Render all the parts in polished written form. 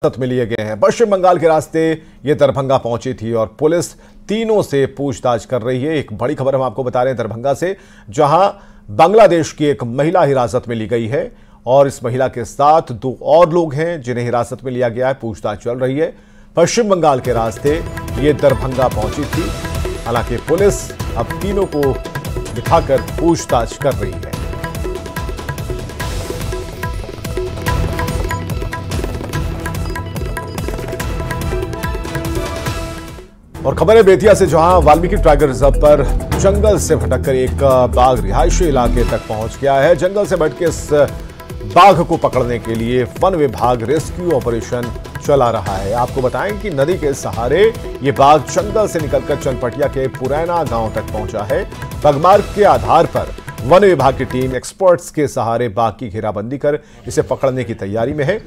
हिरासत में लिए गए हैं। पश्चिम बंगाल के रास्ते ये दरभंगा पहुंची थी और पुलिस तीनों से पूछताछ कर रही है। एक बड़ी खबर हम आपको बता रहे हैं दरभंगा से, जहां बांग्लादेश की एक महिला हिरासत में ली गई है और इस महिला के साथ दो और लोग हैं जिन्हें हिरासत में लिया गया है। पूछताछ चल रही है। पश्चिम बंगाल के रास्ते ये दरभंगा पहुंची थी। हालांकि पुलिस अब तीनों को दिखाकर पूछताछ कर रही है। और खबर है बेतिया से, जहां वाल्मीकि टाइगर रिजर्व पर जंगल से भटककर एक बाघ रिहायशी इलाके तक पहुंच गया है। जंगल से भटके इस बाघ को पकड़ने के लिए वन विभाग रेस्क्यू ऑपरेशन चला रहा है। आपको बताएं कि नदी के सहारे ये बाघ जंगल से निकलकर चनपटिया के पुरैना गांव तक पहुंचा है। पगमार्ग के आधार पर वन विभाग की टीम एक्सपर्ट्स के सहारे बाघ की घेराबंदी कर इसे पकड़ने की तैयारी में है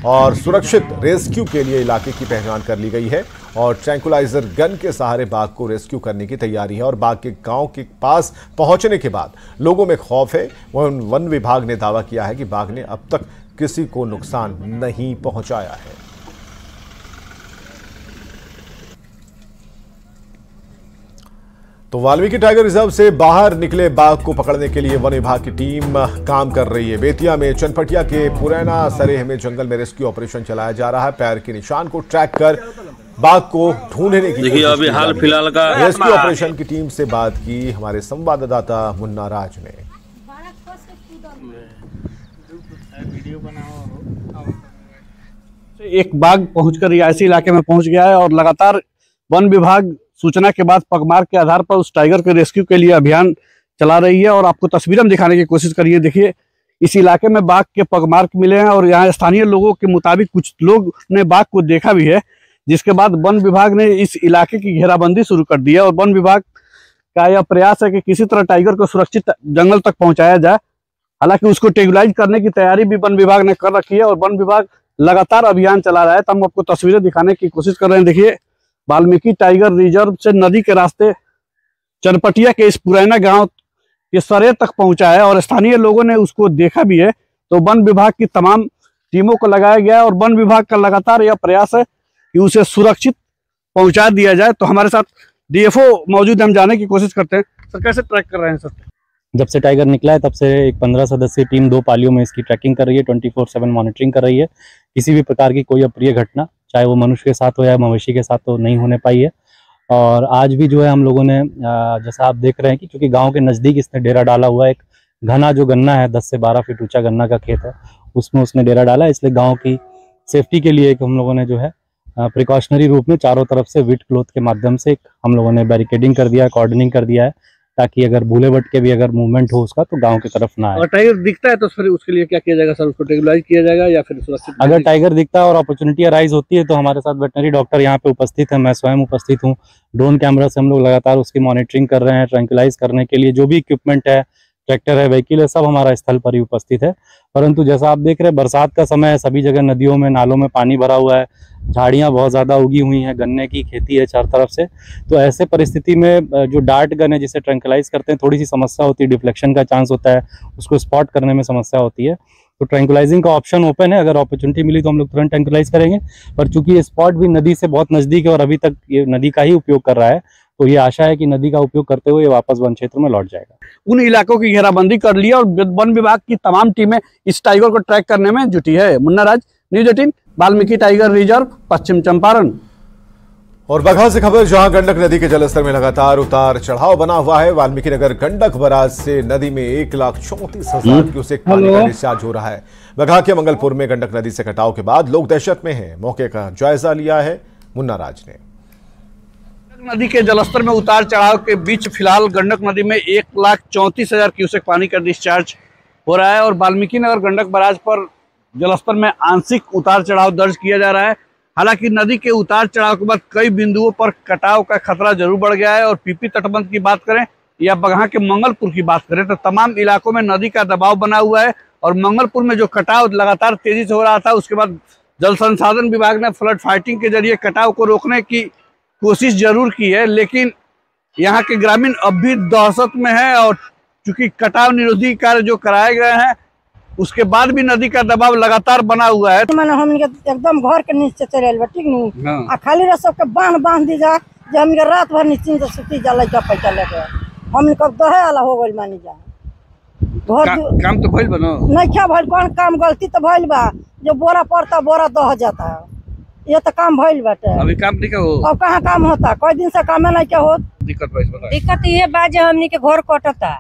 और सुरक्षित रेस्क्यू के लिए इलाके की पहचान कर ली गई है और ट्रैंकुलाइजर गन के सहारे बाघ को रेस्क्यू करने की तैयारी है। और बाघ के गांव के पास पहुंचने के बाद लोगों में खौफ है। वन विभाग ने दावा किया है कि बाघ ने अब तक किसी को नुकसान नहीं पहुंचाया है। तो वाल्मीकि टाइगर रिजर्व से बाहर निकले बाघ को पकड़ने के लिए वन विभाग की टीम काम कर रही है। बेतिया में चनपटिया के पुरैना सरेह में जंगल में रेस्क्यू ऑपरेशन चलाया जा रहा है। पैर के निशान को ट्रैक कर बाघ को ढूंढने की देखिए अभी हाल फिलहाल का रेस्क्यू ऑपरेशन की टीम से बात की हमारे संवाददाता मुन्ना राज ने। एक बाघ पहुंचकर रिहायशी इलाके में पहुंच गया है और लगातार वन विभाग सूचना के बाद पगमार्ग के आधार पर उस टाइगर के रेस्क्यू के लिए अभियान चला रही है। और आपको तस्वीर हम दिखाने की कोशिश करिए। देखिए इस इलाके में बाघ के पगमार्ग मिले हैं और यहाँ स्थानीय लोगों के मुताबिक कुछ लोग ने बाघ को देखा भी है, जिसके बाद वन विभाग ने इस इलाके की घेराबंदी शुरू कर दी है। और वन विभाग का यह प्रयास है कि किसी तरह टाइगर को सुरक्षित जंगल तक पहुंचाया जाए। हालांकि उसको टेगुलाइज करने की तैयारी भी वन विभाग ने कर रखी है और वन विभाग लगातार अभियान चला रहा है। तो हम आपको तस्वीरें दिखाने की कोशिश कर रहे हैं। देखिए वाल्मीकि टाइगर रिजर्व से नदी के रास्ते चनपटिया के इस पुरैना गांव के सरे तक पहुंचा है और स्थानीय लोगों ने उसको देखा भी है। तो वन विभाग की तमाम टीमों को लगाया गया है और वन विभाग का लगातार यह प्रयास है कि उसे सुरक्षित पहुंचा दिया जाए। तो हमारे साथ डीएफओ मौजूद है, हम जाने की कोशिश करते हैं। सर कैसे ट्रैक कर रहे हैं सर? जब से टाइगर निकला है तब से एक 15 सदस्यीय टीम 2 पालियों में इसकी ट्रैकिंग कर रही है, 24/7 मॉनिटरिंग कर रही है। किसी भी प्रकार की कोई अप्रिय घटना, चाहे वो मनुष्य के साथ हो या मवेशी के साथ, तो नहीं होने पाई है। और आज भी जो है हम लोगों ने जैसा आप देख रहे हैं कि चूंकि गांव के नज़दीक इसने डेरा डाला हुआ है, एक घना जो गन्ना है 10 से 12 फीट ऊंचा गन्ना का खेत है, उसमें उसने डेरा डाला है। इसलिए गाँव की सेफ्टी के लिए हम लोगों ने जो है प्रिकॉशनरी रूप में चारों तरफ से विट क्लॉथ के माध्यम से हम लोगों ने बैरिकेडिंग कर दिया है, कॉर्डनिंग कर दिया है, ताकि अगर भूले भटके भी अगर मूवमेंट हो उसका तो गांव की तरफ ना आए। और टाइगर दिखता है तो फिर उसके लिए क्या किया जाएगा सर? उसको टेगुलाइज किया जाएगा या फिर सुरक्षित? अगर टाइगर दिखता है और अपॉर्चुनिटी अराइज होती है तो हमारे साथ वेटनरी डॉक्टर यहाँ पे उपस्थित है, मैं स्वयं उपस्थित हूँ। ड्रोन कैमरा से हम लोग लगातार उसकी मॉनिटरिंग कर रहे हैं। ट्रैंकुलाइज करने के लिए जो भी इक्विपमेंट है, ट्रैक्टर है, व्हीकल है, सब हमारा स्थल पर ही उपस्थित है। परंतु जैसा आप देख रहे हैं बरसात का समय है, सभी जगह नदियों में नालों में पानी भरा हुआ है, झाड़ियाँ बहुत ज़्यादा उगी हुई हैं, गन्ने की खेती है चार तरफ से। तो ऐसे परिस्थिति में जो डार्ट गन है जिसे ट्रैंकुलाइज करते हैं, थोड़ी सी समस्या होती है, डिफ्लेक्शन का चांस होता है, उसको स्पॉट करने में समस्या होती है। तो ट्रैंकुलाइजिंग का ऑप्शन ओपन है, अगर अपॉर्चुनिटी मिली तो हम लोग तुरंत ट्रैंकुलाइज करेंगे। पर चूंकि ये स्पॉट भी नदी से बहुत नज़दीक है और अभी तक ये नदी का ही उपयोग कर रहा है, तो ये आशा है कि नदी का उपयोग करते हुए वापस वन क्षेत्र में लौट जाएगा। उन इलाकों की घेराबंदी कर ली और वन विभाग की तमाम टीमें इस टाइगर को ट्रैक करने में जुटी है। मुन्ना राज, न्यूज़ 18, वाल्मीकि टाइगर रिजर्व, पश्चिम चंपारण। और बगहा से खबर, जहां गंडक नदी के जलस्तर में लगातार उतार चढ़ाव बना हुआ है। वाल्मीकि नगर गंडक बराज से नदी में 1,34,000 क्यूसेक पानी का डिस्चार्ज हो रहा है। बगहा के मंगलपुर में गंडक नदी से कटाव के बाद लोग दहशत में हैं। मौके का जायजा लिया है मुन्ना राज ने। नदी के जलस्तर में उतार चढ़ाव के बीच फिलहाल गंडक नदी में 1,34,000 क्यूसेक पानी का डिस्चार्ज हो रहा है और वाल्मीकि नगर गंडक बराज पर जलस्तर में आंशिक उतार चढ़ाव दर्ज किया जा रहा है। हालांकि नदी के उतार चढ़ाव के बाद कई बिंदुओं पर कटाव का खतरा जरूर बढ़ गया है। और पीपी तटबंध की बात करें या बगहा के मंगलपुर की बात करें तो तमाम इलाकों में नदी का दबाव बना हुआ है। और मंगलपुर में जो कटाव लगातार तेजी से हो रहा था, उसके बाद जल संसाधन विभाग ने फ्लड फाइटिंग के जरिए कटाव को रोकने की कोशिश जरूर की है, लेकिन यहाँ के ग्रामीण अब भी दहशत में है। और चूंकि कटाव निरोधी कार्य जो कराए गए हैं उसके बाद भी नदी का दबाव लगातार बना हुआ है। मैंने हम एकदम घर के नीचे चले बा, ठीक नहीं। हाँ। खाली रह सबके बांध दी जा, जो हम रात भर निश्चिंत सुती जा लड़का पैसा लेके हम कब दहे वाला हो गइल मानी जा। काम तो भइल बनो नहीं क्या भइल, कौन काम गलती तो भइल बा, जो बोरा पड़ता बोरा दह जाता है, ये तो काम भइल बाटे। अभी काम नहीं हो, अब कहाँ काम होता, कोई दिन से काम नहीं क्या हो। दिक्कत ये बा जे हमनी के घर कटता,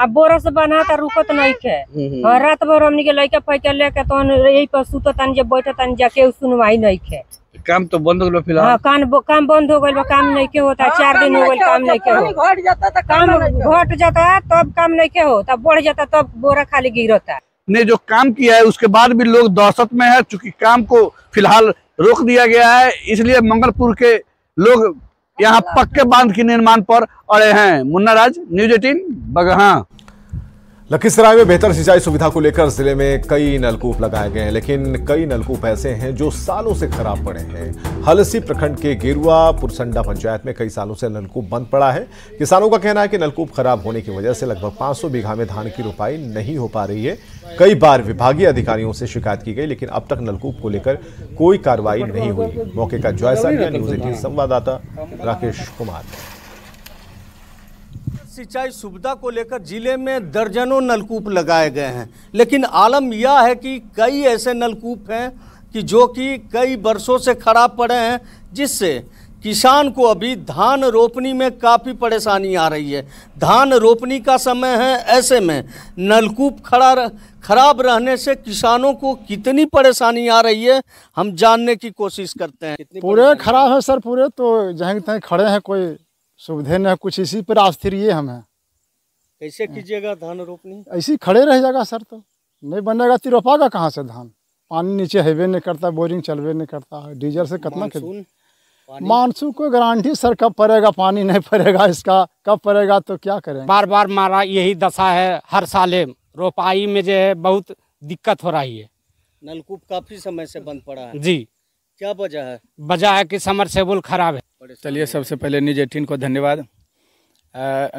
अब बोरा से बनाता रुकत नहीं के, और रात भर हमनी के लड़का पैसा लेके तो यही पर सुततान जे बैठतान, जाके सुनवाई नहीं के। काम तो बंद हो गया फिलहाल। हाँ, काम बंद हो गया, काम नहीं के होता। 4 दिन हो गए काम नहीं के हो, घट जाता तो काम घट जाता तब काम नहीं के हो, तब बढ़ जाता तब बोरा खाली गिरता। ने जो काम किया है उसके बाद भी लोग दहशत में है, चूंकि काम को फिलहाल रोक दिया गया है, इसलिए मंगलपुर के लोग यहाँ पक्के बांध के निर्माण पर अड़े हैं। मुन्ना राज, न्यूज़ 18 बगहा। लखीसराय में बेहतर सिंचाई सुविधा को लेकर जिले में कई नलकूप लगाए गए हैं, लेकिन कई नलकूप ऐसे हैं जो सालों से खराब पड़े हैं। हलसी प्रखंड के गेरुआ पुरसंडा पंचायत में कई सालों से नलकूप बंद पड़ा है। किसानों का कहना है कि नलकूप खराब होने की वजह से लगभग 500 बीघा में धान की रोपाई नहीं हो पा रही है। कई बार विभागीय अधिकारियों से शिकायत की गई, लेकिन अब तक नलकूप को लेकर कोई कार्रवाई नहीं हुई। मौके का जायजा लिया न्यूज़ 18 संवाददाता राकेश कुमार। सिंचाई सुविधा को लेकर जिले में दर्जनों नलकूप लगाए गए हैं, लेकिन आलम यह है कि कई ऐसे नलकूप हैं कि जो कि कई वर्षों से खराब पड़े हैं, जिससे किसान को अभी धान रोपनी में काफ़ी परेशानी आ रही है। धान रोपनी का समय है, ऐसे में नलकूप खराब रहने से किसानों को कितनी परेशानी आ रही है, हम जानने की कोशिश करते हैं। पूरे खराब है सर, पूरे तो जहाँ तहीं खड़े हैं, कोई सुविधा नहीं, कुछ इसी पर आस्थिर ये हमें। कैसे कीजिएगा धान रोपनी? ऐसी खड़े रह जाएगा सर, तो नहीं बनेगा तो रोपागा कहाँ से धान? पानी नीचे हेबे नहीं करता, बोरिंग चलबे नहीं करता, डीजल से कितना मानसून को गारंटी सर कब पड़ेगा, पानी नहीं पड़ेगा, इसका कब पड़ेगा तो क्या करें। बार बार मारा यही दशा है, हर साल रोपाई में जो है बहुत दिक्कत हो रही है। नलकूप काफी समय से बंद पड़ा है जी, क्या वजह है? वजह है कि समरसेबुल खराब है। चलिए, सबसे पहले न्यूज़ 18 को धन्यवाद।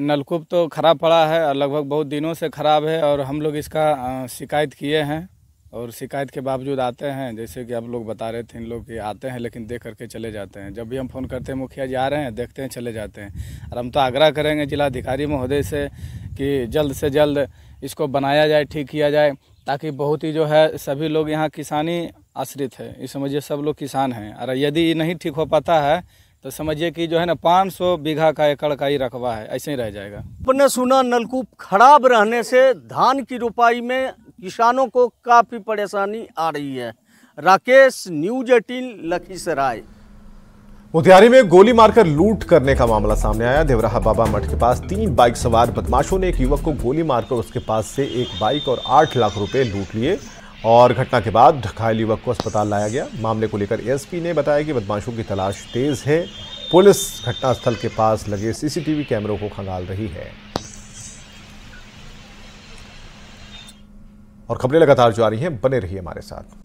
नलकूप तो खराब पड़ा है और लगभग बहुत दिनों से खराब है, और हम लोग इसका शिकायत किए हैं, और शिकायत के बावजूद आते हैं, जैसे कि आप लोग बता रहे थे, इन लोग कि आते हैं लेकिन देख करके चले जाते हैं। जब भी हम फ़ोन करते हैं मुखिया जी आ रहे हैं, देखते हैं चले जाते हैं। और हम तो आग्रह करेंगे जिलाधिकारी महोदय से कि जल्द से जल्द इसको बनाया जाए, ठीक किया जाए, ताकि बहुत ही जो है सभी लोग यहाँ किसानी आश्रित है, इस समझिए सब लोग किसान हैं। और यदि नहीं ठीक हो पाता है तो समझिए कि जो है ना 500 बीघा का एकड़ का ही रकबा है, ऐसे ही रह जाएगा। आपने सुना, नलकूप खराब रहने से धान की रोपाई में किसानों को काफ़ी परेशानी आ रही है। राकेश, न्यूज़ 18 लखीसराय। मोतिहारी में गोली मारकर लूट करने का मामला सामने आया। देवराहा बाबा मठ के पास 3 बाइक सवार बदमाशों ने एक युवक को गोली मारकर उसके पास से 1 बाइक और 8 लाख रुपए लूट लिए, और घटना के बाद घायल युवक को अस्पताल लाया गया। मामले को लेकर एसपी ने बताया कि बदमाशों की तलाश तेज है। पुलिस घटनास्थल के पास लगे सीसीटीवी कैमरों को खंगाल रही है। और खबरें लगातार जारी हैं, बने रहिए हमारे साथ।